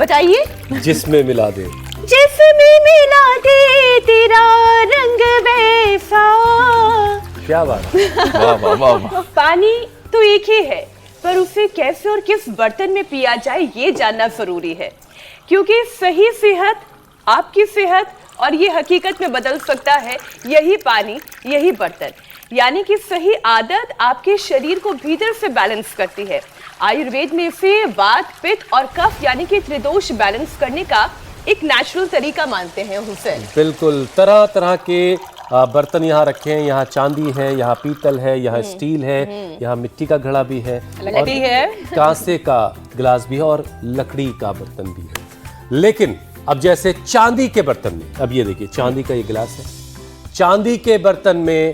बताइए। जिसमें मिला दे, जिसमें मिला दे तेरा रंग वैसा। क्या बात है, वाह वाह वाह वाह। पानी तो एक ही है, पर उसे कैसे और किस बर्तन में पिया जाए ये जानना जरूरी है, क्योंकि सही सेहत आपकी सेहत और ये हकीकत में बदल सकता है यही पानी, यही बर्तन। यानी कि सही आदत आपके शरीर को भीतर से बैलेंस करती है। आयुर्वेद में इसे वात, पित्त और कफ यानी कि त्रिदोष बैलेंस करने का एक नेचुरल तरीका मानते हैं हुसैन। बिल्कुल, तरह तरह के बर्तन यहाँ रखे हैं। यहाँ चांदी है, यहाँ पीतल है, यहाँ स्टील है, यहाँ मिट्टी का घड़ा भी है, लकड़ी है, कांसे का गिलास भी है और लकड़ी का बर्तन भी है। लेकिन अब जैसे चांदी के बर्तन में, अब ये देखिए चांदी का ये गिलास है। चांदी के बर्तन में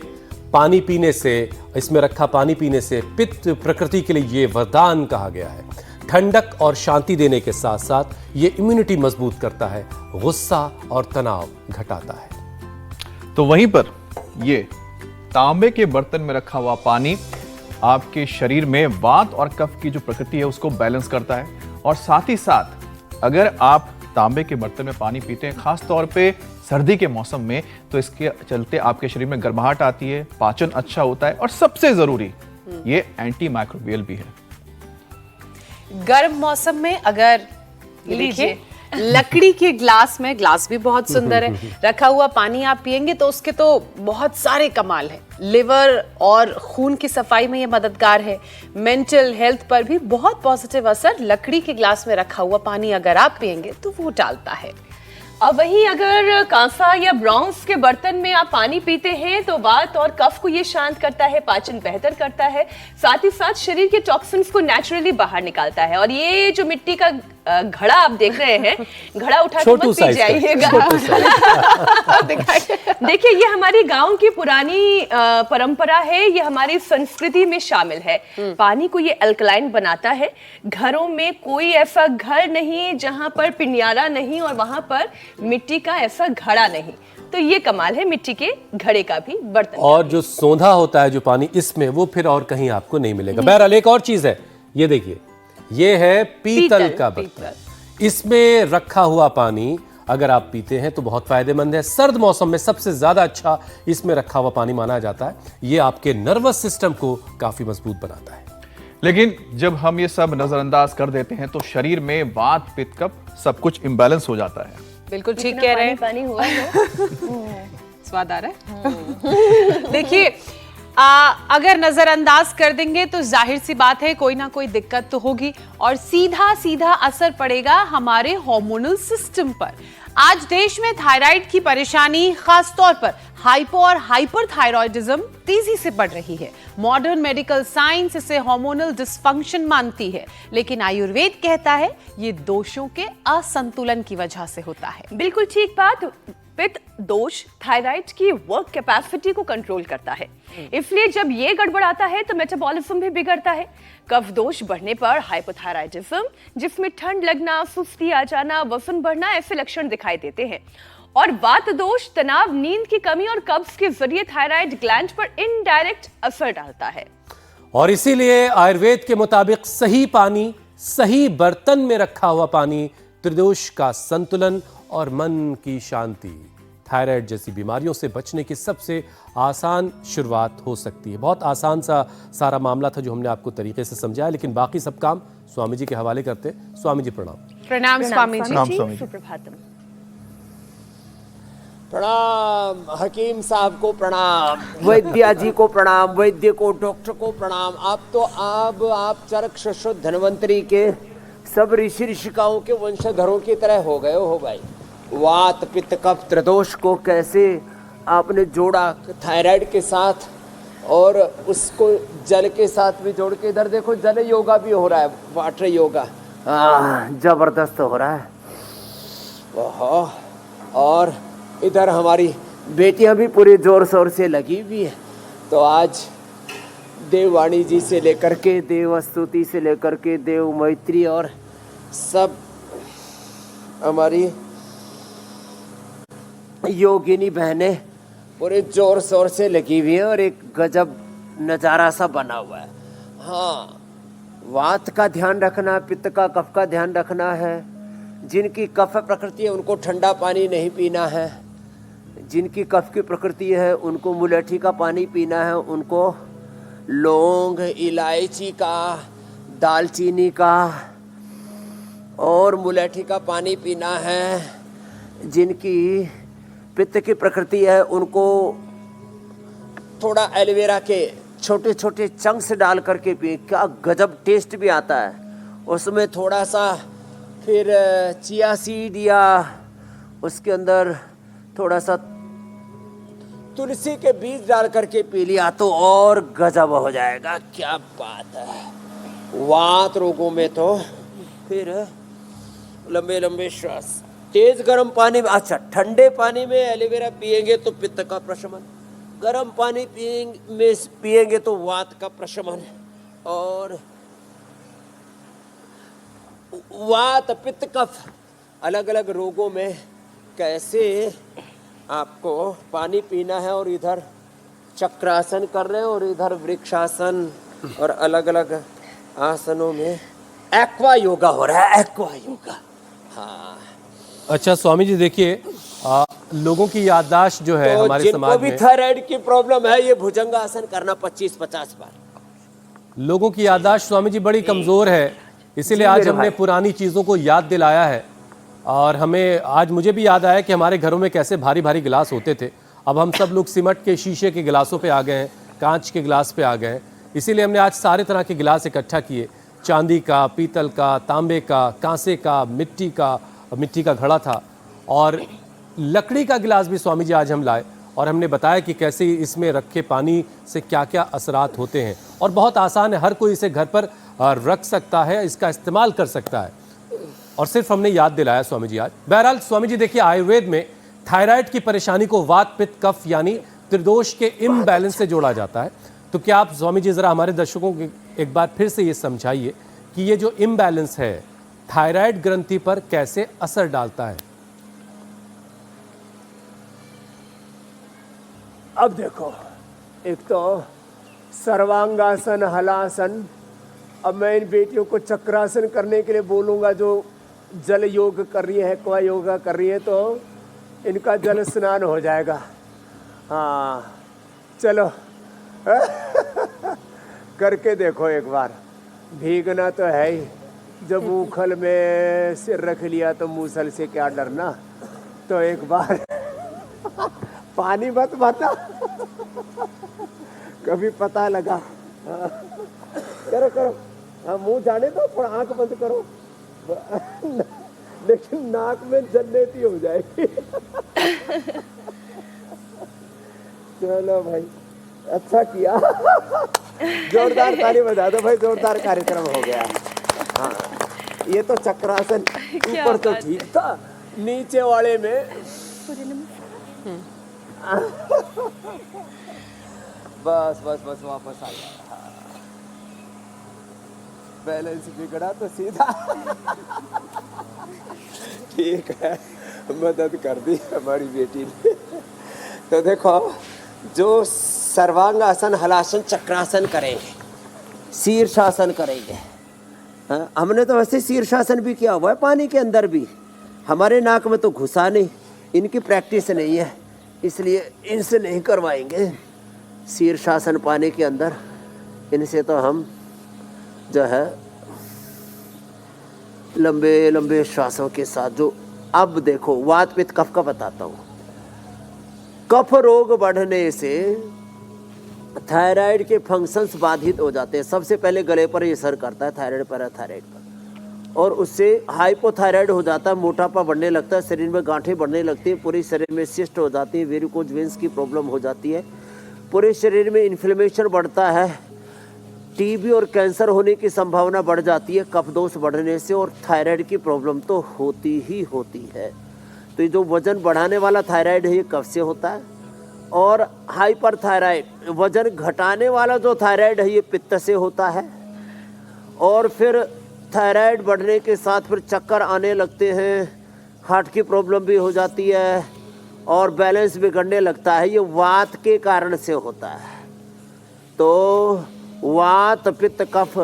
पानी पीने से, इसमें रखा पानी पीने से पित्त प्रकृति के लिए ये वरदान कहा गया है। ठंडक और शांति देने के साथ साथ ये इम्यूनिटी मजबूत करता है, गुस्सा और तनाव घटाता है। तो वहीं पर ये तांबे के बर्तन में रखा हुआ पानी आपके शरीर में वात और कफ की जो प्रकृति है उसको बैलेंस करता है। और साथ ही साथ अगर आप तांबे के बर्तन में पानी पीते हैं, खास तौर पे सर्दी के मौसम में, तो इसके चलते आपके शरीर में गर्माहट आती है, पाचन अच्छा होता है और सबसे जरूरी ये एंटी माइक्रोबियल भी है। गर्म मौसम में अगर लीजिए लकड़ी के ग्लास में, ग्लास भी बहुत सुंदर है, रखा हुआ पानी आप पिएंगे तो उसके तो बहुत सारे कमाल है। लिवर और खून की सफाई में ये मददगार है। मेंटल हेल्थ पर भी बहुत पॉजिटिव असर लकड़ी के ग्लास में रखा हुआ पानी अगर आप पिएंगे तो वो डालता है। अब वहीं अगर कांसा या ब्रॉन्ज के बर्तन में आप पानी पीते हैं तो वात और कफ को ये शांत करता है, पाचन बेहतर करता है, साथ ही साथ शरीर के टॉक्सिन्स को नेचुरली बाहर निकालता है। और ये जो मिट्टी का घड़ा आप देख रहे हैं, घड़ा उठा के मत पी जाइएगा। देखिए ये हमारी गांव की पुरानी परंपरा है, ये हमारी संस्कृति में शामिल है। पानी को ये अल्कलाइन बनाता है। घरों में कोई ऐसा घर नहीं जहां पर पिनियारा नहीं और वहां पर मिट्टी का ऐसा घड़ा नहीं। तो ये कमाल है मिट्टी के घड़े का भी, बर्तन और का भी। जो सोंधा होता है जो पानी इसमें, वो फिर और कहीं आपको नहीं मिलेगा। बहरहाल एक और चीज है, ये देखिए, ये है पीतल का बर्तन। इसमें रखा हुआ पानी अगर आप पीते हैं तो बहुत फायदेमंद है। सर्द मौसम में सबसे ज्यादा अच्छा इसमें रखा हुआ पानी माना जाता है। ये आपके नर्वस सिस्टम को काफी मजबूत बनाता है। लेकिन जब हम ये सब नजरअंदाज कर देते हैं तो शरीर में वात, पित्त, कफ सब कुछ इम्बैलेंस हो जाता है। बिल्कुल ठीक कह रहे हैं। पानी हुआ है। स्वाद आ रहा है। देखिए अगर नजरअंदाज कर देंगे तो जाहिर सी बात है कोई ना कोई दिक्कत तो होगी और सीधा सीधा असर पड़ेगा हमारे हार्मोनल सिस्टम पर। आज देश में थायराइड की परेशानी, खास तौर पर हाइपो और हाइपरथायरॉयडिज्म तेजी से बढ़ रही है। मॉडर्न मेडिकल साइंस इसे हार्मोनल डिसफंक्शन मानती है, लेकिन आयुर्वेद कहता है ये दोषों के असंतुलन की वजह से होता है। बिल्कुल ठीक बात। पित्त दोष थायराइड की वर्क कैपेसिटी को कंट्रोल करता है, इसलिए जब ये गड़बड़ाता है तो मेटाबॉलिज्म भी बिगड़ता है। कफ दोष बढ़ने पर हाइपोथायराइडिज्म, जिसमें ठंड लगना, सुस्ती आ जाना, वजन बढ़ना, ऐसे लक्षण दिखाई देते हैं। और वात दोष तनाव, नींद की कमी और कब्ज के जरिए थायराइड ग्लैंड पर इनडायरेक्ट असर डालता है। और इसीलिए आयुर्वेद के मुताबिक सही पानी, सही बर्तन में रखा हुआ पानी त्रिदोष का संतुलन और मन की शांति, थायराइड जैसी बीमारियों से बचने की सबसे आसान शुरुआत हो सकती है। बहुत आसान सा सारा मामला था जो हमने आपको तरीके से समझाया, लेकिन बाकी सब काम स्वामी जी के हवाले करते हैं। स्वामी जी प्रणाम। प्रणाम स्वामी जी। सुप्रभातम। प्रणाम हकीम साहब को प्रणाम, वैद्या जी को प्रणाम, वैद्य को, डॉक्टर को प्रणाम। आप चरक शुद्ध धन्वंतरी के सब ऋषि ऋषिकाओं के वंशधरों की तरह हो गए हो भाई। वात, पित्त, कफ, त्रिदोष को कैसे आपने जोड़ा थायराइड के साथ और उसको जल के साथ भी जोड़ के, इधर देखो जल योगा भी हो रहा है, वाटर योगा जबरदस्त हो रहा है। ओहो, और इधर हमारी बेटियां भी पूरे जोर शोर से लगी हुई है। तो आज देववाणी जी से लेकर के, देव स्तुति से लेकर के देव मैत्री और सब हमारी योगिनी बहनें पूरे जोर शोर से लगी हुई है और एक गजब नज़ारा सा बना हुआ है। हाँ, वात का ध्यान रखना, पित्त का, कफ का ध्यान रखना है, जिनकी कफ प्रकृति है उनको ठंडा पानी नहीं पीना है, जिनकी कफ की प्रकृति है उनको मुलेठी का पानी पीना है, उनको लौंग, इलायची का, दालचीनी का और मुलेठी का पानी पीना है। जिनकी पित्त की प्रकृति है उनको थोड़ा एलोवेरा के छोटे छोटे चंक्स डाल करके पिए, क्या गजब टेस्ट भी आता है उसमें। थोड़ा सा फिर चिया सीड या उसके अंदर थोड़ा सा तुलसी के बीज डाल करके पी लिया तो और गजब हो जाएगा। क्या बात है। वात रोगों में तो फिर लंबे लंबे श्वास, तेज गर्म पानी में, अच्छा ठंडे पानी में एलोवेरा पिएंगे तो पित्त का प्रशमन, गर्म पानी पिएंगे तो वात का प्रशमन। और वात, पित्त, कफ अलग अलग रोगों में कैसे आपको पानी पीना है। और इधर चक्रासन कर रहे हैं और इधर वृक्षासन और अलग अलग आसनों में एक्वा योगा हो रहा है। एक्वा योगा, हाँ। अच्छा स्वामी जी देखिए, लोगों की याददाश्त जो है तो हमारे समाज जिनको भी में, थायराइड की प्रॉब्लम है ये भुजंगासन करना 25-50 बार। लोगों की याददाश्त स्वामी जी बड़ी कमजोर है, इसीलिए आज हमने पुरानी चीजों को याद दिलाया है। और हमें आज मुझे भी याद आया कि हमारे घरों में कैसे भारी भारी गिलास होते थे। अब हम सब लोग सिमट के, शीशे के गिलासों पे आ गए हैं, कांच के गिलास पे आ गए हैं। इसीलिए हमने आज सारे तरह के गिलास इकट्ठा किए, चांदी का, पीतल का, तांबे का, कांसे का, मिट्टी का घड़ा था और लकड़ी का गिलास भी स्वामी जी आज हम लाए। और हमने बताया कि कैसे इसमें रखे पानी से क्या क्या असरात होते हैं। और बहुत आसान है, हर कोई इसे घर पर रख सकता है, इसका इस्तेमाल कर सकता है। और सिर्फ हमने याद दिलाया स्वामी जी आज। बहरहाल स्वामी जी देखिए, आयुर्वेद में थायराइड की परेशानी को वात, पित्त, कफ यानी त्रिदोष के इम्बैलेंस से जोड़ा जाता है। तो क्या आप स्वामी जी जरा हमारे दर्शकों को एक बार फिर से ये समझाइए कि ये जो इम्बैलेंस है थायराइड ग्रंथि पर कैसे असर डालता है। अब देखो, एक तो सर्वांगासन, हलासन। अब मैं इन बेटियों को चक्रासन करने के लिए बोलूँगा जो जल योग कर रही है, एक्वा योगा कर रही है, तो इनका जल स्नान हो जाएगा। हाँ चलो करके देखो एक बार। भीगना तो है ही, जब उखल में सिर रख लिया तो मूसल से क्या डरना। तो एक बार पानी मत भरना कभी पता लगा। हाँ। करो करो, हाँ मुंह जाने दो, थोड़ा आंख बंद करो लेकिन नाक में जन्नती हो जाएगी चलो भाई, अच्छा किया जोरदार ताली बजा दो भाई, जोरदार कार्यक्रम हो गया। हाँ ये तो चक्रासन ऊपर तो ठीक था, नीचे वाले में बस बस बस वापस आ गया। बैलेंस बिगड़ा तो सीधा ठीक है, मदद कर दी हमारी बेटी ने। तो देखो, जो सर्वांगासन, हलासन, चक्रासन करेंगे, शीर्षासन करेंगे। हाँ, हमने तो वैसे शीर्षासन भी किया हुआ है पानी के अंदर भी, हमारे नाक में तो घुसा नहीं, इनकी प्रैक्टिस नहीं है इसलिए इनसे नहीं करवाएंगे शीर्षासन पानी के अंदर। इनसे तो हम जो है लंबे लंबे श्वासों के साथ जो। अब देखो वात, पित्त, कफ का बताता हूँ। कफ रोग बढ़ने से थायराइड के फंक्शंस बाधित हो जाते हैं। सबसे पहले गले पर ये असर करता है, थायराइड, पैराथायराइड पर, और उससे हाइपोथायराइड हो जाता है, मोटापा बढ़ने लगता है, शरीर में गांठें बढ़ने लगती है, पूरे शरीर में सिस्ट हो जाती है, वेरिकोज वेन्स की प्रॉब्लम हो जाती है, पूरे शरीर में इन्फ्लेमेशन बढ़ता है, टीबी और कैंसर होने की संभावना बढ़ जाती है कफ दोष बढ़ने से। और थायराइड की प्रॉब्लम तो होती ही होती है। तो ये जो वजन बढ़ाने वाला थायराइड है ये कफ से होता है, और हाइपर थायराइड, वजन घटाने वाला जो थायराइड है ये पित्त से होता है। और फिर थायराइड बढ़ने के साथ फिर चक्कर आने लगते हैं, हार्ट की प्रॉब्लम भी हो जाती है और बैलेंस बिगड़ने लगता है। ये वात के कारण से होता है। तो वात, पित्त, कफ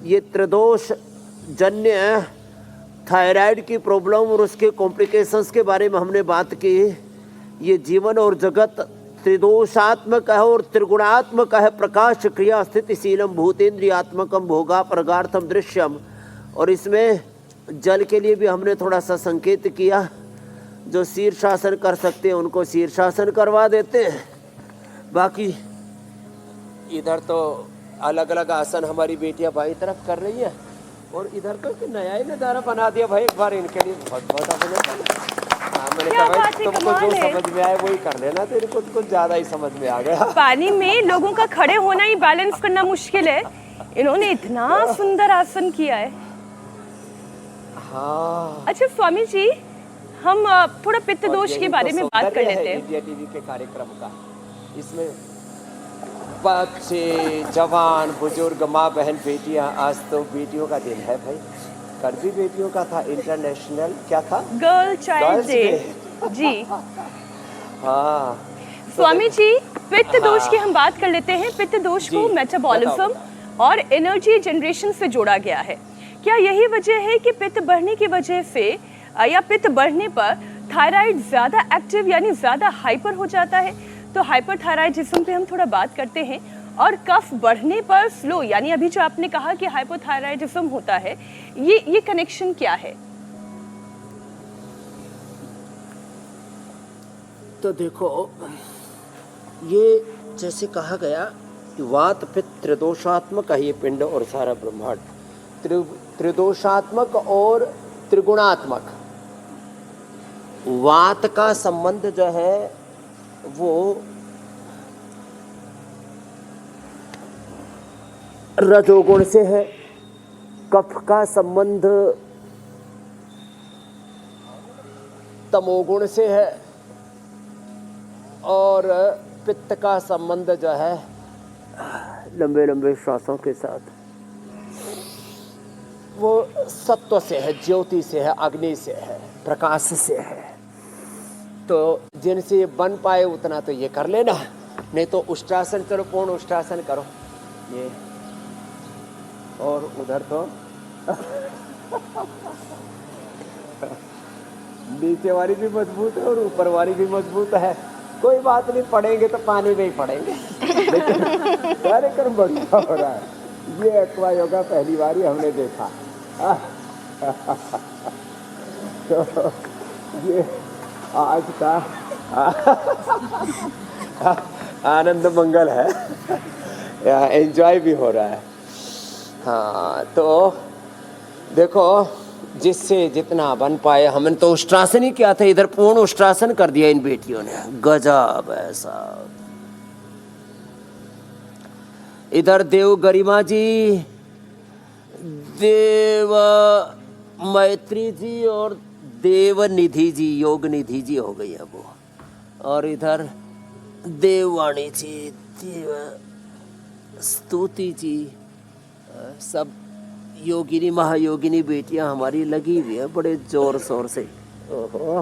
ये त्रिदोष जन्य थायराइड की प्रॉब्लम और उसके कॉम्प्लिकेशंस के बारे में हमने बात की। ये जीवन और जगत त्रिदोषात्मक है और त्रिगुणात्मक है। प्रकाश क्रिया स्थितिशीलम भूतेन्द्रियात्मकम भोगा प्रगार्थम दृश्यम। और इसमें जल के लिए भी हमने थोड़ा सा संकेत किया। जो शीर्षासन कर सकते हैं उनको शीर्षासन करवा देते हैं। बाकी इधर तो अलग अलग आसन हमारी बेटियां बाई तरफ कर रही है और इधर तो एक नया ही नज़ारा बना दिया भाई। एक बार इनके लिए बहुत बहुत अभिनंदन। मैंने क्या कहा भाई बात है, तुमको कमाल जो है। समझ में आए वही कर लेना, तो इनको कुछ ज़्यादा ही समझ में आ गया। पानी में लोगों का खड़े होना ही बैलेंस करना मुश्किल है, इन्होंने इतना सुंदर आसन किया है। हाँ, अच्छा स्वामी जी, हम थोड़ा पित्त और दोष यही के तो बारे में बात कर सौंदर्य है लेते हैं। इंडिया टीवी के कार्यक्रम का। इसमें बच्चे, जवान, बुजुर्ग, माँ बहन, बेटियां, आज तो बेटियों का दिन है भाई। कल भी बेटियों का था, इंटरनेशनल क्या था, गर्ल चाइल्ड गर्ल्स डे जी। हाँ स्वामी जी, पित्त दोष की हम बात कर लेते हैं। पित्त दोष को जी, मेटाबॉलिज्म बताओ। और एनर्जी जनरेशन से जोड़ा गया है। क्या यही वजह है कि पित्त बढ़ने की वजह से या पित्त बढ़ने पर थायराइड ज्यादा एक्टिव यानी ज्यादा हाइपर हो जाता है? तो हाइपरथायराइडिज्म पे हम थोड़ा बात करते हैं। और कफ बढ़ने पर स्लो, यानी अभी जो आपने कहा कि हाइपोथायराइडिज्म होता है, ये कनेक्शन क्या है? तो देखो, ये जैसे कहा गया वात पित्त त्रिदोषात्मक है ये पिंड और सारा ब्रह्मांड। त्रिदोषात्मक और त्रिगुणात्मक। वात का संबंध जो है वो रजोगुण से है। कफ का संबंध तमोगुण से है और पित्त का संबंध जो है लंबे लंबे श्वासों के साथ वो सत्व से है, ज्योति से है, अग्नि से है, प्रकाश से है। तो जिनसे ये बन पाए उतना तो ये कर लेना, नहीं तो उष्ट्रासन करो, पूर्ण उष्ट्रासन करो ये। और उधर तो नीचे वाली भी मजबूत है और ऊपर वाली भी मजबूत है। कोई बात नहीं, पढ़ेंगे तो पानी में ही पढ़ेंगे। लेकिन कार्यक्रम बढ़िया हो रहा है। ये एक्वा योगा पहली बार ही हमने देखा। तो ये आज का आनंद मंगल है, एंजॉय भी हो रहा है। हाँ, तो देखो जिससे जितना बन पाए। हमने तो उष्ट्रासन ही किया था, इधर पूर्ण उष्ट्रासन कर दिया इन बेटियों ने। गजब ऐसा। इधर देव गरिमा जी, देव मैत्री जी और देव निधि जी, योग निधि जी हो गई है वो। और इधर देववाणी जी, देव स्तुति जी, सब योगिनी महायोगिनी बेटियां हमारी लगी हुई है बड़े जोर शोर से। ओहो,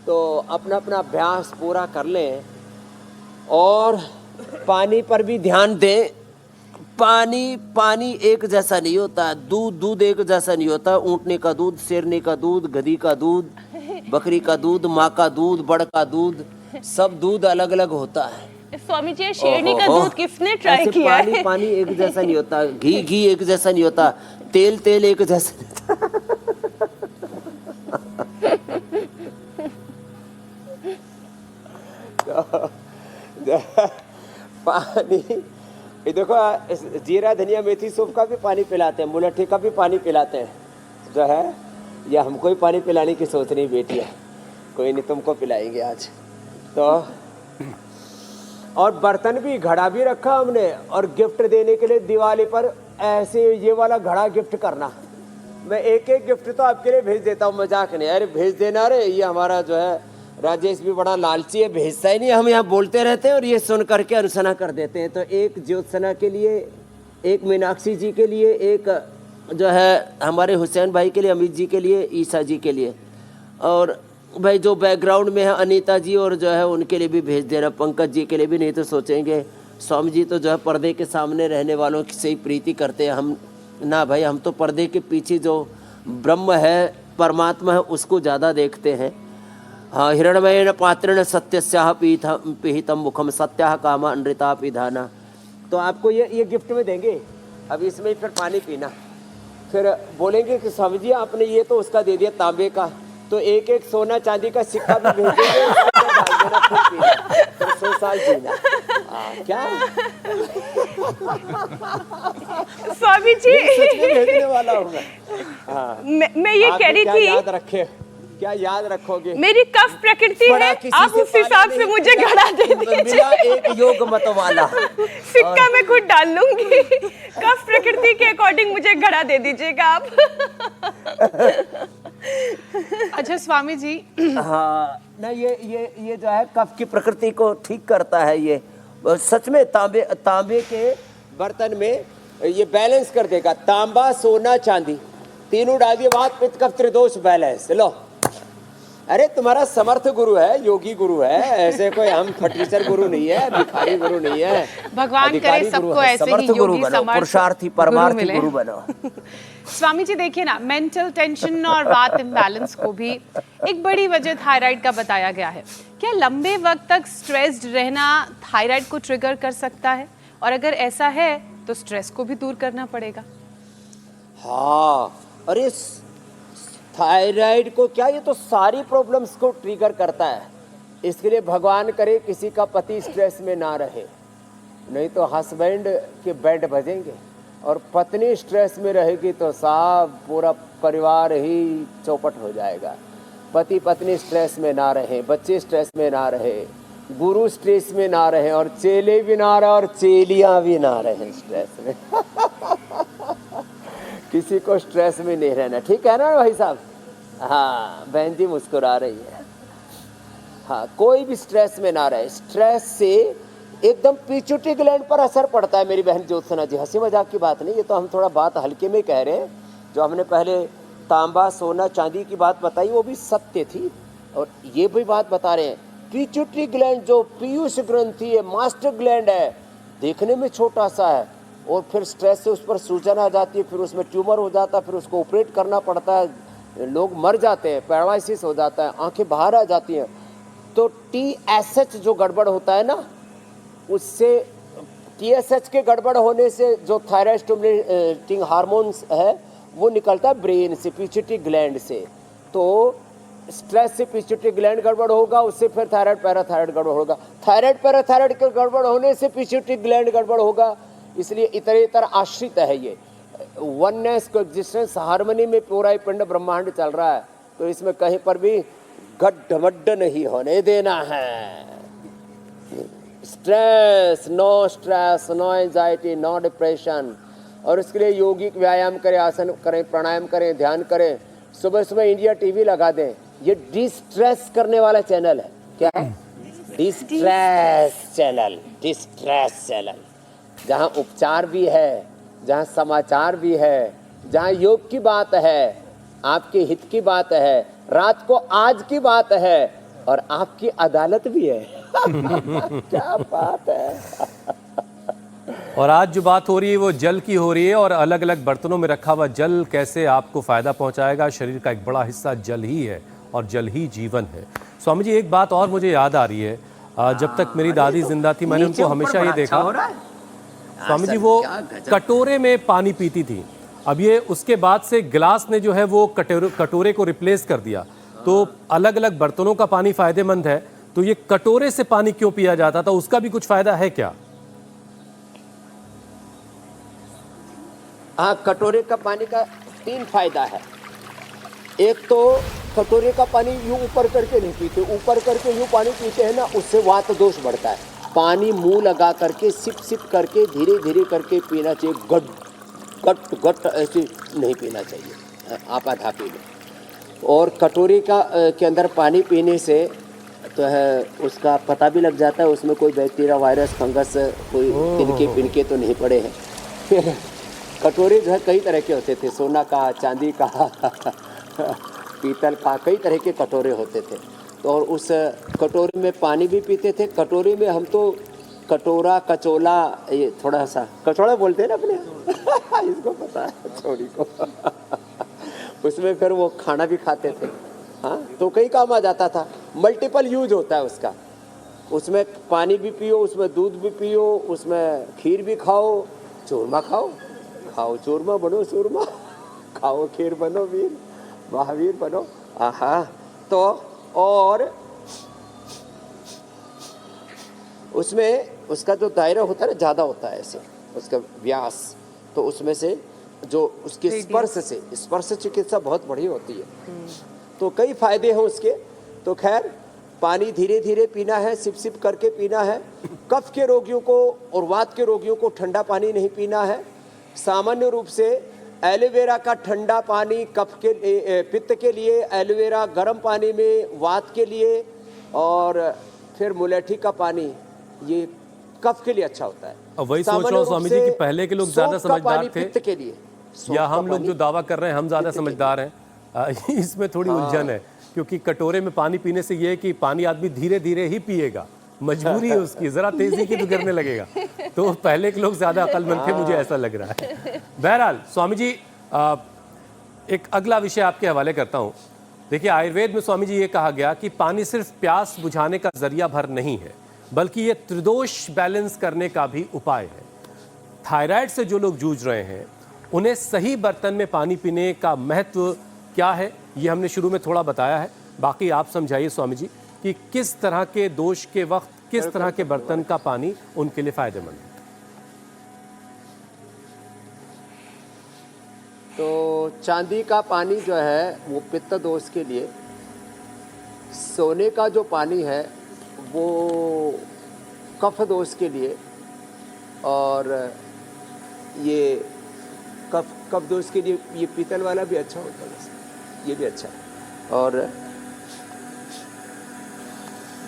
तो अपना अपना अभ्यास पूरा कर लें और पानी पर भी ध्यान दें। पानी एक जैसा नहीं होता, दूध एक जैसा नहीं होता। ऊँटने का दूध, शेरने का दूध, गधी का दूध, बकरी का दूध, माँ का दूध, बड़ का दूध, सब दूध अलग अलग होता है। स्वामी जी, शेरनी का दूध किसने ट्राई किया है? पानी एक जैसा नहीं होता, घी एक जैसा नहीं होता, तेल एक जैसा नहीं होता। पानी, ये देखो, जीरा धनिया मेथी सूप का भी पानी पिलाते हैं, मुलट्ठी का भी पानी पिलाते हैं जो है। या हमको ही पानी पिलाने की सोच रही बेटी है। कोई नहीं, तुमको पिलाएंगे आज तो। और बर्तन भी, घड़ा भी रखा हमने। और गिफ्ट देने के लिए दिवाली पर ऐसे ये वाला घड़ा गिफ्ट करना। मैं एक गिफ्ट तो आपके लिए भेज देता हूँ, मजाक नहीं। अरे भेज देना रे। ये हमारा जो है राजेश भी बड़ा लालची है, भेजता ही नहीं। हम यहाँ बोलते रहते हैं और ये सुन करके अनुसना कर देते हैं। तो एक ज्योत्सना के लिए, एक मीनाक्षी जी के लिए, एक जो है हमारे हुसैन भाई के लिए, अमित जी के लिए, ईसा जी के लिए, और भाई जो बैकग्राउंड में है अनीता जी और जो है उनके लिए भी भेज देना, पंकज जी के लिए भी। नहीं तो सोचेंगे स्वामी जी तो जो है पर्दे के सामने रहने वालों से ही प्रीति करते हैं। हम ना भाई, हम तो पर्दे के पीछे जो ब्रह्म है, परमात्मा है, उसको ज़्यादा देखते हैं। हाँ, हिरण्मयेन पात्रेण सत्यस्याः पिहितं मुखम सत्याः कामा अनृता पिधाना। तो आपको ये गिफ्ट में देंगे। अब इसमें फिर पानी पीना, फिर बोलेंगे कि स्वामी जी आपने ये तो उसका दे दिया तांबे का, तो एक एक सोना चांदी का सिक्का भी भेजेंगे, उसमें डाल देना, फिर पीना, फिर 100 साल जीना। क्या स्वामी जी, सच में भेजने वाला हूँ मैं। हाँ, मैं ये कह रही क्या थी, याद रखे, क्या याद रखोगे? मेरी कफ प्रकृति है, आप उस हिसाब से मुझे घड़ा दे दीजिए। मिला एक योग मत वाला, सिक्का मैं खुद डाल लूंगी। कफ प्रकृति के अकॉर्डिंग मुझे घड़ा दे दीजिएगा आप। अच्छा स्वामी जी, हाँ ना, ये जो है कफ की प्रकृति को ठीक करता है। ये सच में तांबे के बर्तन में ये बैलेंस कर देगा। तांबा, सोना, चांदी तीनों डाल दिए, वात पित्त कफ त्रिदोष बैलेंस। लो, अरे तुम्हारा समर्थ गुरु है, योगी गुरु है, ऐसे कोई हम फटीचर गुरु नहीं है, भिखारी गुरु नहीं है। भगवान अधिकारी करे गुरु सबको है। ऐसे ही समर्थ गुरु योगी, बनो, समर्थ पुरुषार्थी गुरु परमार्थी मिले। गुरु बनो। स्वामी जी देखिए ना, मेंटल टेंशन और वात इम्बैलेंस को भी एक बड़ी वजह थायराइड का बताया गया है। क्या लंबे वक्त तक स्ट्रेस्ड रहना थायराइड को ट्रिगर कर सकता है? और अगर ऐसा है तो स्ट्रेस को भी दूर करना पड़ेगा। हाँ, अरे थायराइड को क्या, ये तो सारी प्रॉब्लम्स को ट्रिगर करता है। इसके लिए भगवान करे किसी का पति स्ट्रेस में ना रहे, नहीं तो हस्बैंड के बैंड बजेंगे। और पत्नी स्ट्रेस में रहेगी तो साहब पूरा परिवार ही चौपट हो जाएगा। पति पत्नी स्ट्रेस में ना रहे, बच्चे स्ट्रेस में ना रहे, गुरु स्ट्रेस में ना रहे, और चेले भी ना रहे, और चेलियाँ भी ना रहे स्ट्रेस में। किसी को स्ट्रेस में नहीं रहना, ठीक है ना भाई साहब? हाँ, बहन जी मुस्कुरा रही है। हाँ, कोई भी स्ट्रेस में ना रहे। स्ट्रेस से एकदम पिट्यूटरी ग्लैंड पर असर पड़ता है मेरी बहन ज्योत्सना जी। हंसी मजाक की बात नहीं, ये तो हम थोड़ा बात हल्के में कह रहे हैं। जो हमने पहले तांबा, सोना, चांदी की बात बताई वो भी सत्य थी, और ये भी बात बता रहे हैं। पिट्यूटरी ग्लैंड जो पीयूष ग्रंथि है, मास्टर ग्लैंड है, देखने में छोटा सा है, और फिर स्ट्रेस से उस पर सूजन आ जाती है, फिर उसमें ट्यूमर हो जाता है, फिर उसको ऑपरेट करना पड़ता है, लोग मर जाते हैं, पैरालिसिस हो जाता है, आंखें बाहर आ जाती हैं। तो TSH जो गड़बड़ होता है ना, उससे TSH के गड़बड़ होने से जो थायराइड स्टिमुलेटिंग हार्मोन्स है वो निकलता है ब्रेन से, पिट्यूटरी ग्लैंड से। तो स्ट्रेस से पिट्यूटरी ग्लैंड गड़बड़ होगा, उससे फिर थायराइड पैराथायराइड गड़बड़ होगा, थायराइड पैराथायराइड के गड़बड़ होने से पिट्यूटरी ग्लैंड गड़बड़ होगा। इसलिए इतरेतर आश्रित है ये। वननेस को एग्जिस्टेंस हार्मनी में पूरा ही पिंड ब्रह्मांड चल रहा है, तो इसमें कहीं पर भी गड्ढमड्ड नहीं होने देना है। Stress, no anxiety, no depression. और इसके लिए योगिक व्यायाम करें, आसन करें, प्राणायाम करें, ध्यान करें। सुबह सुबह इंडिया टीवी लगा दें, ये डिस्ट्रेस करने वाला चैनल है। क्या है? डिस्ट्रेस चैनल, डिस्ट्रेस चैनल, जहाँ उपचार भी है, जहाँ समाचार भी है, जहाँ योग की बात है, आपके हित की बात है, रात को आज की बात है, और आपकी अदालत भी है। क्या बात है। और आज जो बात हो रही है वो जल की हो रही है, और अलग अलग बर्तनों में रखा हुआ जल कैसे आपको फायदा पहुंचाएगा। शरीर का एक बड़ा हिस्सा जल ही है, और जल ही जीवन है। स्वामी जी, एक बात और मुझे याद आ रही है। जब तक मेरी दादी जिंदा थी, मैंने उनको हमेशा ये देखा, स्वामी जी वो कटोरे में पानी पीती थी। अब ये उसके बाद से गिलास ने जो है वो कटोरे को रिप्लेस कर दिया। तो अलग अलग बर्तनों का पानी फायदेमंद है, तो ये कटोरे से पानी क्यों पिया जाता था, उसका भी कुछ फायदा है क्या? हाँ, कटोरे का पानी का 3 फायदा है। एक तो कटोरे का पानी यूं ऊपर करके नहीं पीते, ऊपर करके यूं पानी पीते हैं ना, उससे वात दोष बढ़ता है। पानी मुंह लगा करके सिप सिप करके धीरे धीरे करके पीना चाहिए। गट गट ऐसे नहीं पीना चाहिए, आप आधा पी लो। और कटोरी के अंदर पानी पीने से तो है उसका पता भी लग जाता है, उसमें कोई बैक्टीरिया, वायरस, फंगस, कोई तिनके पिनके तो नहीं पड़े हैं। फिर कटोरे जो है कई तरह के होते थे, सोना का, चांदी का, पीतल का, कई तरह के कटोरे होते थे। तो और उस कटोरे में पानी भी पीते थे। कटोरे में हम तो कटोरा, कचोला, ये थोड़ा सा कचौड़ा बोलते हैं ना अपने। इसको पता है, छोड़ी को। उसमें फिर वो खाना भी खाते थे। हाँ, तो कई काम आ जाता था, मल्टीपल यूज होता है उसका। उसमें पानी भी पियो, उसमें दूध भी पियो, उसमें खीर भी खाओ, चूरमा खाओ, खाओ चूरमा बनो चूरमा, खाओ खीर बनो वीर, महावीर बनो। आहा, तो और उसमें उसका जो दायरा होता है ना ज़्यादा होता है ऐसे, उसका व्यास, तो उसमें से जो उसके स्पर्श चिकित्सा बहुत बढ़िया होती है। तो कई फायदे हैं उसके। तो खैर, पानी धीरे धीरे पीना है, सिप सिप करके पीना है। कफ के रोगियों को और वात के रोगियों को ठंडा पानी नहीं पीना है। सामान्य रूप से एलोवेरा का ठंडा पानी कफ के पित्त के लिए, एलोवेरा गर्म पानी में वात के लिए, और फिर मुलेठी का पानी ये कफ के लिए अच्छा होता है। अब वही सोच रहा हूँ स्वामी जी कि पहले के लोग ज्यादा समझदार थे पित्त के लिए, या हम लोग जो दावा कर रहे हैं हम ज्यादा समझदार हैं? इसमें थोड़ी उलझन है, क्योंकि कटोरे में पानी पीने से ये है कि पानी आदमी धीरे धीरे ही पिएगा, मजबूरी है उसकी, जरा तेजी की तो गिरने लगेगा। तो पहले के लोग ज्यादा अक्लमंद थे, मुझे ऐसा लग रहा है। बहरहाल स्वामी जी, एक अगला विषय आपके हवाले करता हूँ। देखिए, आयुर्वेद में स्वामी जी ये कहा गया कि पानी सिर्फ प्यास बुझाने का जरिया भर नहीं है, बल्कि ये त्रिदोष बैलेंस करने का भी उपाय है। थायराइड से जो लोग जूझ रहे हैं उन्हें सही बर्तन में पानी पीने का महत्व क्या है, ये हमने शुरू में थोड़ा बताया है। बाकी आप समझाइए स्वामी जी कि किस तरह के दोष के वक्त किस तरह के बर्तन का पानी उनके लिए फायदेमंद है। तो चांदी का पानी जो है वो पित्त दोष के लिए, सोने का जो पानी है वो कफ दोष के लिए, और ये कफ दोष के लिए ये पीतल वाला भी अच्छा होता है, ये भी अच्छा है। और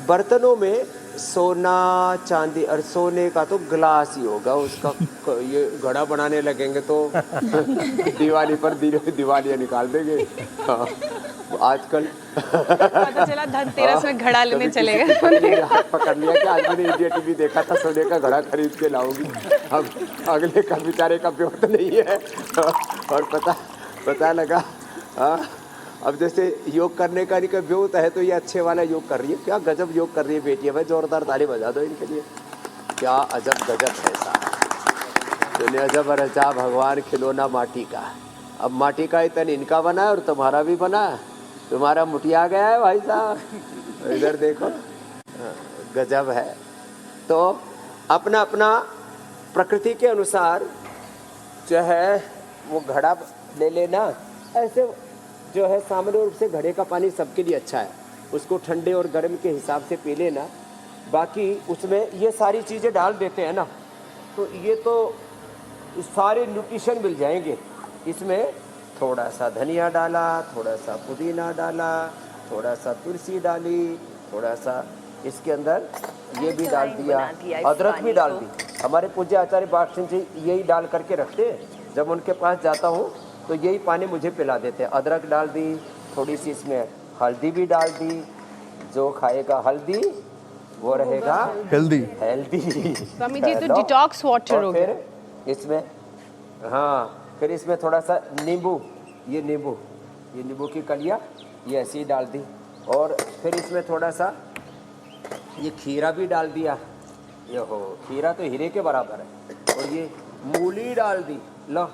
बर्तनों में सोना चांदी, और सोने का तो ग्लास ही होगा उसका। ये घड़ा बनाने लगेंगे तो दिवाली पर दिवालियाँ निकाल देंगे। हाँ, आजकल पता चला धनतेरस में घड़ा लेने चले गए। हाथ पकड़ लिया कि आज मैंने इंडिया टीवी देखा था, सोने का घड़ा खरीद के लाऊंगी। अब अगले का बेचारे का ब्योत नहीं है, और पता लगा। हाँ, अब जैसे योग करने का इनका ब्योत है, तो ये अच्छे वाला योग कर रही है। क्या गजब योग कर रही है बेटियां, भाई जोरदार ताली बजा दो इनके लिए। क्या अजब गजब है साहब, तूने अजब रचा भगवान खिलौना माटी का। अब माटी का इतन इनका बना है और तुम्हारा भी बना है, तुम्हारा मुठिया गया है भाई साहब। इधर देखो, गजब है। तो अपना अपना प्रकृति के अनुसार जो है वो घड़ा ले लेना। ऐसे जो है सामान्य रूप से घड़े का पानी सबके लिए अच्छा है, उसको ठंडे और गर्म के हिसाब से पी लेना। बाकी उसमें ये सारी चीज़ें डाल देते हैं ना, तो ये तो सारे न्यूट्रिशन मिल जाएंगे। इसमें थोड़ा सा धनिया डाला, थोड़ा सा पुदीना डाला, थोड़ा सा तुलसी डाली, थोड़ा सा इसके अंदर ये भी डाल दिया, अदरक भी डाल दी। हमारे पूज्य आचार्य बाग सिंह जी यही डाल करके रखते हैं। जब उनके पास जाता हूँ तो यही पानी मुझे पिला देते हैं। अदरक डाल दी, थोड़ी सी इसमें हल्दी भी डाल दी। जो खाएगा हल्दी वो रहेगा हेल्दी। स्वामी जी, तो डिटॉक्स वाटर हो गया। फिर इसमें, हाँ, फिर इसमें थोड़ा सा नींबू, ये नींबू की कलियाँ ये ऐसे ही डाल दी। और फिर इसमें थोड़ा सा ये खीरा भी डाल दिया। ये हो, खीरा तो हीरे के बराबर है। और ये मूली डाल दी। लो,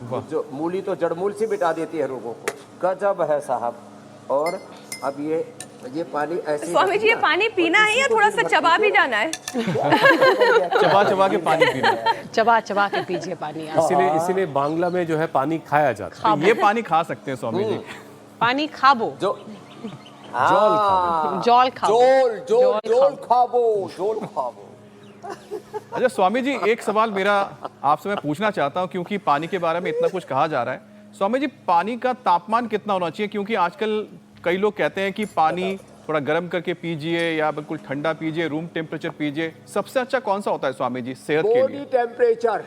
जो मूली तो जड़मूल से मिटा देती है रोगों को। गजब है साहब। और अब ये पानी ऐसे, स्वामी जी ये पानी पीना है या थोड़ा सा चबा भी जाना है? चबा के पानी पीना है। चबा के पीजिए पानी। इसीलिए बांग्ला में जो है पानी खाया जाता है। तो ये पानी खा सकते हैं स्वामी जी। पानी खाबो, जो जौल खाबो। अच्छा स्वामी जी, एक सवाल मेरा आपसे मैं पूछना चाहता हूँ, क्योंकि पानी के बारे में इतना कुछ कहा जा रहा है। स्वामी जी, पानी का तापमान कितना होना चाहिए? क्योंकि आजकल कई लोग कहते हैं कि पानी थोड़ा गर्म करके पीजिए या बिल्कुल ठंडा पीजिए, रूम टेम्परेचर पीजिए। सबसे अच्छा कौन सा होता है स्वामी जी सेहत के लिए? बॉडी टेम्परेचर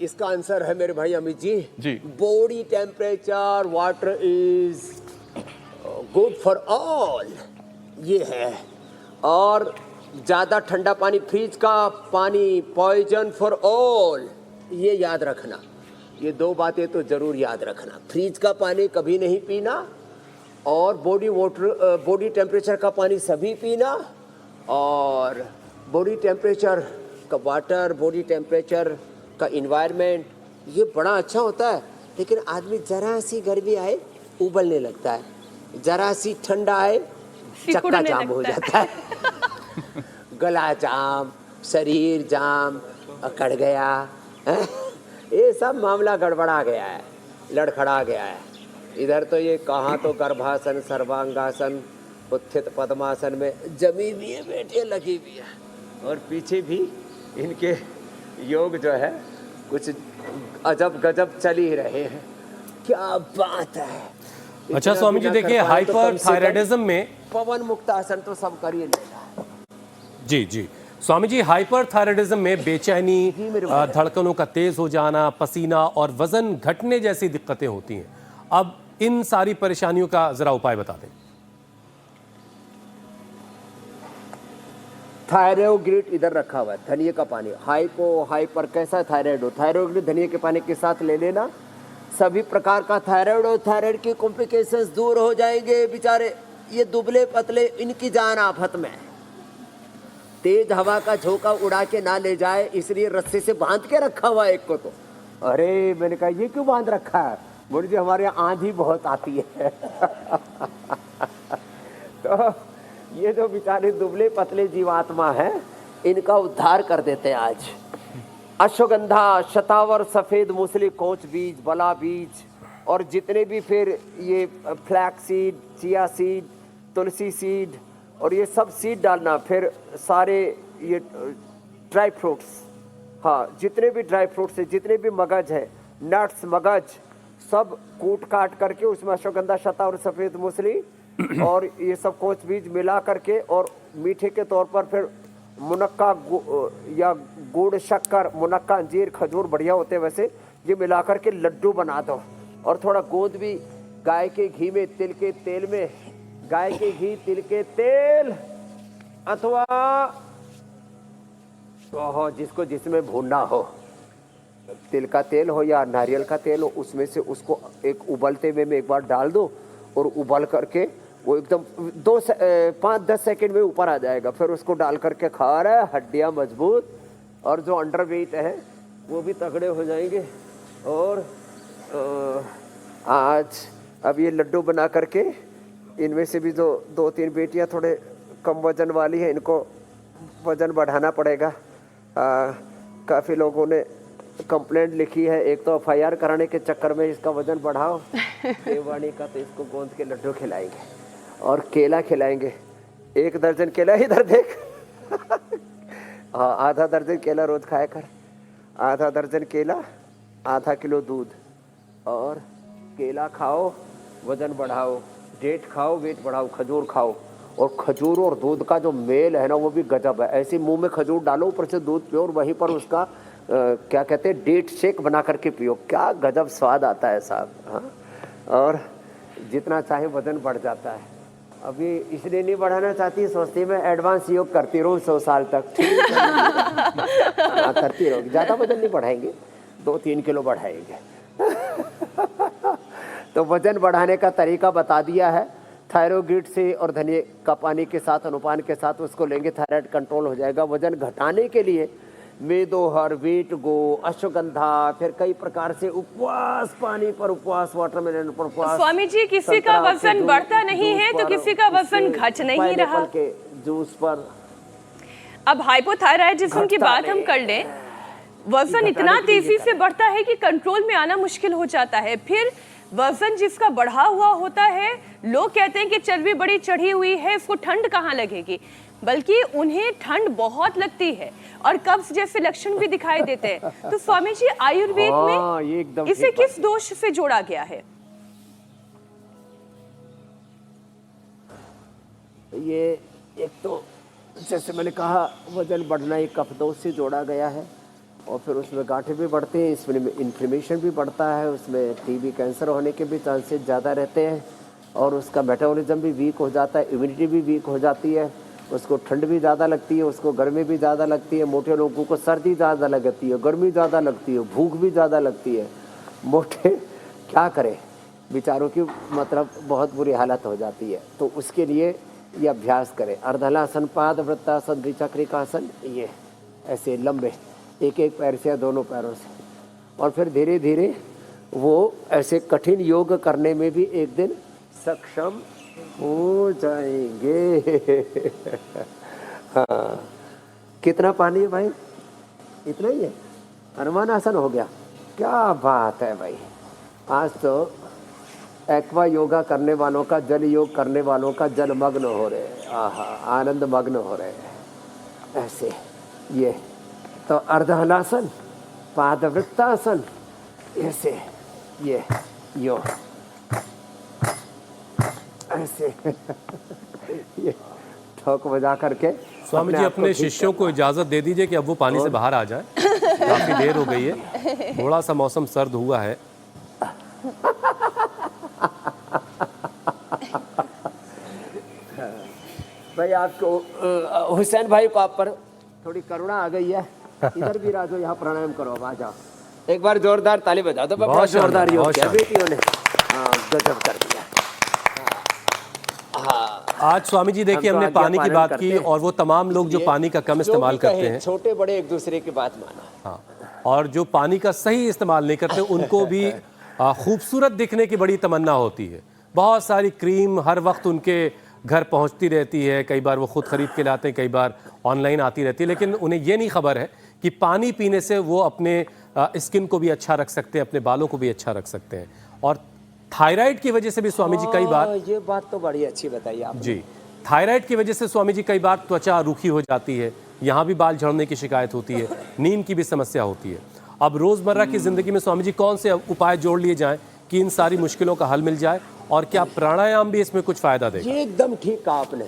इसका आंसर है मेरे भाई Amit ji. Body temperature water is good for all, ये है। और ज़्यादा ठंडा पानी, फ्रिज का पानी पॉइजन फॉर ऑल, ये याद रखना। ये 2 बातें तो जरूर याद रखना, फ्रिज का पानी कभी नहीं पीना और बॉडी टेम्परेचर का पानी सभी पीना, और बॉडी टेम्परेचर का वाटर, बॉडी टेम्परेचर का इन्वायरमेंट ये बड़ा अच्छा होता है। लेकिन आदमी जरा सी गर्मी आए उबलने लगता है, जरा सी ठंडा आए चक्का सिकुड़ने जाम हो लगता जाता है गला जाम, शरीर जाम, अकड़ गया है? ये सब मामला गड़बड़ा गया है, लड़खड़ा गया है। इधर तो ये कहाँ तो गर्भासन, सर्वांगासन, उत्थित पद्मासन में जमी भी है, बैठे लगी भी है, और पीछे भी इनके योग जो है कुछ अजब गजब चल ही रहे हैं। क्या बात है। अच्छा इतना स्वामी जी, बिना देखिए कर पाए तो कम से कम हाइपरथायराइडिज्म में, पवन मुक्त आसन तो सब कर ही लेगा। जी जी स्वामी जी, हाइपरथायराइडिज्म में बेचैनी, धड़कनों का तेज हो जाना, पसीना और वजन घटने जैसी दिक्कतें होती हैं। अब इन सारी परेशानियों का जरा उपाय बता दें। थायरोग्रिड इधर रखा हुआ है, धनिए का पानी, हाइपर कैसा थायराइड हो, थायरोग्रिड धनिए के पानी के साथ ले लेना, सभी प्रकार का थायराइड और थायराइड की कॉम्प्लिकेशंस दूर हो जाएंगे। बेचारे ये दुबले पतले, इनकी जान आफत में, तेज हवा का झोंका उड़ा के ना ले जाए इसलिए रस्से से बांध के रखा हुआ है एक को। तो अरे मैंने कहा ये क्यों बांध रखा है? बोले जी हमारे यहाँ आंधी बहुत आती है तो ये जो बेचारे दुबले पतले जीवात्मा हैं इनका उद्धार कर देते हैं आज। अश्वगंधा, शतावर, सफेद मूसली, कोच बीज, बला बीज और जितने भी फिर ये फ्लैक्स सीड, चिया सीड, तुलसी सीड और ये सब सीड डालना। फिर सारे ये ड्राई फ्रूट्स, हाँ जितने भी ड्राई फ्रूट्स है, जितने भी मगज है, नट्स, मगज सब कूट काट करके उसमें अश्वगंधा, शतावर, सफेद मूसली और ये सब कोच बीज मिला करके और मीठे के तौर पर फिर मुनक्का या गुड़, शक्कर, मुनक्का, अंजीर, खजूर बढ़िया होते हैं वैसे, ये मिला करके लड्डू बना दो। और थोड़ा गोंद भी गाय के घी में, तिल के तेल में, गाय के घी, तिल के तेल अथवा जिसको जिसमें भूनना हो, तिल का तेल हो या नारियल का तेल हो, उसमें से उसको एक उबलते हुए में एक बार डाल दो और उबल करके वो एकदम 5-10 सेकंड में ऊपर आ जाएगा। फिर उसको डाल करके खा रहा है, हड्डियां मजबूत और जो अंडरवेट है वो भी तगड़े हो जाएंगे। और आज अब ये लड्डू बना करके इनमें से भी जो 2-3 बेटियां थोड़े कम वजन वाली हैं इनको वजन बढ़ाना पड़ेगा। काफ़ी लोगों ने कंप्लेंट लिखी है, एक तो FIR कराने के चक्कर में इसका वजन बढ़ाओ देववाणी का, तो इसको गोंद के लड्डू खिलाएंगे और केला खिलाएंगे। 1 दर्जन केला, इधर देख हाँ आधा दर्जन केला रोज खाया कर, आधा दर्जन केला, आधा किलो दूध और केला खाओ, वजन बढ़ाओ, डेट खाओ, वेट बढ़ाओ, खजूर खाओ। और खजूर और दूध का जो मेल है ना वो भी गजब है। ऐसे मुंह में खजूर डालो, ऊपर से दूध पियो और वहीं पर उसका क्या कहते हैं डेट शेक बना करके पियो, क्या गजब स्वाद आता है साहब। हाँ, और जितना चाहे वजन बढ़ जाता है। अभी इसलिए नहीं बढ़ाना चाहती, सोचती मैं एडवांस योग करती रहूँ 100 साल तक, करती रहोगी, ज़्यादा वजन नहीं बढ़ाएंगे, 2-3 किलो बढ़ाएंगे तो वजन बढ़ाने का तरीका बता दिया है। थायरोग्रिड से और धनिए का पानी के साथ, अनुपान के साथ उसको लेंगे, थायराइड कंट्रोल हो जाएगा। वजन घटाने के लिए मेदोहर, वीट गो, अश्वगंधा, फिर कई प्रकार से उपवास, पानी पर उपवास, वाटरमेलन पर उपवास। स्वामी जी, किसी का वजन बढ़ता नहीं है तो किसी का वजन घट नहीं रहा। के जूस पर। अब हाइपोथायराइडिज्म की बात हम कर लें, वजन इतना तेजी से बढ़ता है कि कंट्रोल में आना मुश्किल हो जाता है। फिर वजन जिसका बढ़ा हुआ होता है, लोग कहते हैं कि चर्बी बड़ी चढ़ी हुई है, इसको ठंड कहाँ लगेगी, बल्कि उन्हें ठंड बहुत लगती है और कब्ज जैसे लक्षण भी दिखाई देते हैं। तो स्वामी जी, आयुर्वेद में इसे किस दोष से जोड़ा गया है? ये एक तो जैसे मैंने कहा वजन बढ़ना एक कफ दोष से जोड़ा गया है और फिर उसमें गांठें भी बढ़ते हैं, इसमें इन्फ्लेमेशन भी बढ़ता है, उसमें टीबी, कैंसर होने के भी चांसेस ज़्यादा रहते हैं और उसका मेटाबॉलिज्म भी वीक हो जाता है, इम्यूनिटी भी वीक हो जाती है, उसको ठंड भी ज़्यादा लगती है, उसको गर्मी भी ज़्यादा लगती है, मोटे लोगों को सर्दी ज़्यादा लगती है, गर्मी ज़्यादा लगती है, भूख भी ज़्यादा लगती है। मोटे क्या करें, बेचारों की मतलब बहुत बुरी हालत हो जाती है। तो उसके लिए ये अभ्यास करें, अर्धहलासन, पाद वृत्तासन, द्विचक्रिकासन, ये ऐसे लंबे एक एक पैर से या दोनों पैरों से, और फिर धीरे धीरे वो ऐसे कठिन योग करने में भी एक दिन सक्षम हो जाएंगे। हाँ, कितना पानी है भाई? इतना ही है, अनुमानासन हो गया। क्या बात है भाई, आज तो एक्वा योगा करने वालों का, जल योग करने वालों का जलमग्न हो रहे हैं, आहा, आनंद मग्न हो रहे हैं ऐसे। ये तो अर्धहलासन, पादवृत्तासन, ऐसे ये यो ऐसे ये ठोक बजा करके स्वामी जी अपने शिष्यों को इजाजत दे दीजिए कि अब वो पानी से बाहर आ जाए, काफी देर हो गई है, थोड़ा सा मौसम सर्द हुआ है। भाई आपको हुसैन भाई को आप पर थोड़ी करुणा आ गई है, इधर भी राजो, यहाँ प्राणायाम करो, अब आ जाओ। एक बार जोरदार ताली बजा दो। बहुत जोरदार योग किया बेटियों ने, हाँ गजब कर दिया। आज स्वामी जी देखिए हमने पानी की बात की, और वो तमाम लोग जो पानी का कम इस्तेमाल करते हैं, छोटे बड़े एक दूसरे की बात माना, हाँ, और जो पानी का सही इस्तेमाल नहीं करते उनको भी खूबसूरत दिखने की बड़ी तमन्ना होती है। बहुत सारी क्रीम हर वक्त उनके घर पहुंचती रहती है, कई बार वो खुद खरीद के लाते हैं, कई बार ऑनलाइन आती रहती है, लेकिन उन्हें ये नहीं खबर है कि पानी पीने से वो अपने स्किन को भी अच्छा रख सकते हैं, अपने बालों को भी अच्छा रख सकते हैं। और थायराइड की वजह से भी स्वामी जी कई बार, ये बात तो बड़ी अच्छी बताई आपने जी, थायराइड की वजह से स्वामी जी कई बार त्वचा रूखी हो जाती है, यहाँ भी बाल झड़ने की शिकायत होती है, नींद की भी समस्या होती है। अब रोजमर्रा की जिंदगी में स्वामी जी कौन से उपाय जोड़ लिए जाएं कि इन सारी मुश्किलों का हल मिल जाए, और क्या प्राणायाम भी इसमें कुछ फायदा देगा? ये एकदम ठीक कहा आपने।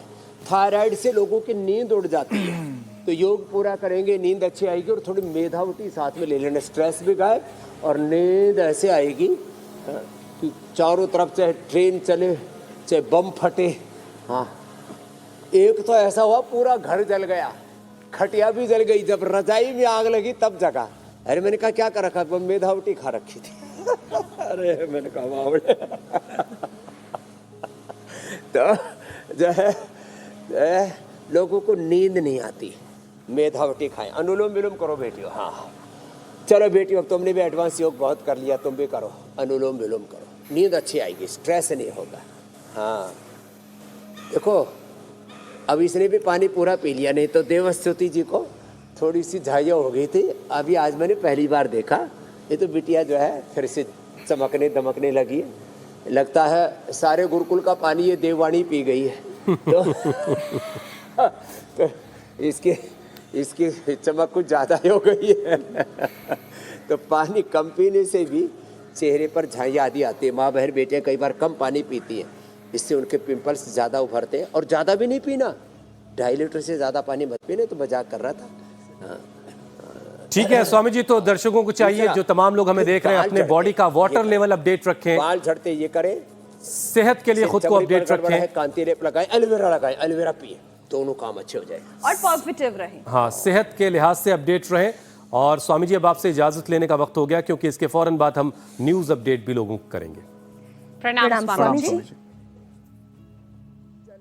थायराइड से लोगों की नींद उड़ जाती है, तो योग पूरा करेंगे, नींद अच्छी आएगी, और थोड़ी मेधावटी साथ में ले लेना, स्ट्रेस भी गायब, और नींद ऐसे आएगी कि चारों तरफ चाहे ट्रेन चले चाहे बम फटे। हाँ, एक तो ऐसा हुआ पूरा घर जल गया, खटिया भी जल गई, जब रजाई में आग लगी तब जगा। अरे मैंने कहा क्या कर रखा? मेधावटी खा रखी थी। अरे मैंने कहा बावड़े। तो जो है लोगों को नींद नहीं आती, मेधावटी खाएं। अनुलोम विलोम करो बेटियों। हाँ चलो बेटियों, अब तुमने भी एडवांस योग बहुत कर लिया, तुम भी करो, अनुलोम विलोम करो, नींद अच्छी आएगी, स्ट्रेस नहीं होगा। हाँ देखो, अब इसने भी पानी पूरा पी लिया, नहीं तो देवस्तुति जी को थोड़ी सी झाइया हो गई थी। अभी आज मैंने पहली बार देखा, ये तो बिटिया जो है फिर से चमकने दमकने लगी है, लगता है सारे गुरुकुल का पानी ये देववाणी पी गई है। तो इसकी चमक कुछ ज़्यादा हो गई है। तो पानी कम पीने से भी चेहरे पर झाइयाँ आदि आती है। माँ बहन बेटियाँ कई बार कम पानी पीती हैं, इससे उनके पिंपल्स ज़्यादा उभरते हैं। और ज़्यादा भी नहीं पीना, 2.5 लीटर से ज़्यादा पानी मत पीने, तो मजाक कर रहा था। हाँ। ठीक है स्वामी जी, तो दर्शकों को चाहिए, जो तमाम लोग हमें देख रहे हैं, अपने बॉडी का वाटर लेवल अपडेट रखें, बाल झड़ते ये करें, सेहत के लिए खुद को अपडेट रखें, कांति लेप लगाएं, एलोवेरा लगाएं, एलोवेरा पिए, दोनों काम अच्छे हो जाए और पॉजिटिव रहें। हाँ, सेहत के लिहाज से अपडेट रहें। और स्वामी जी अब आपसे इजाजत लेने का वक्त हो गया, क्योंकि इसके फौरन बाद हम न्यूज अपडेट भी लोगों को करेंगे। प्रणाम स्वामी जी।